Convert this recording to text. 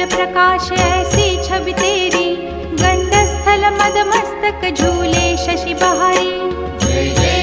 प्रकाश ऐसी छवि तेरी, गंडस्थल मद मस्तक झूले शशि बहारी। जय जय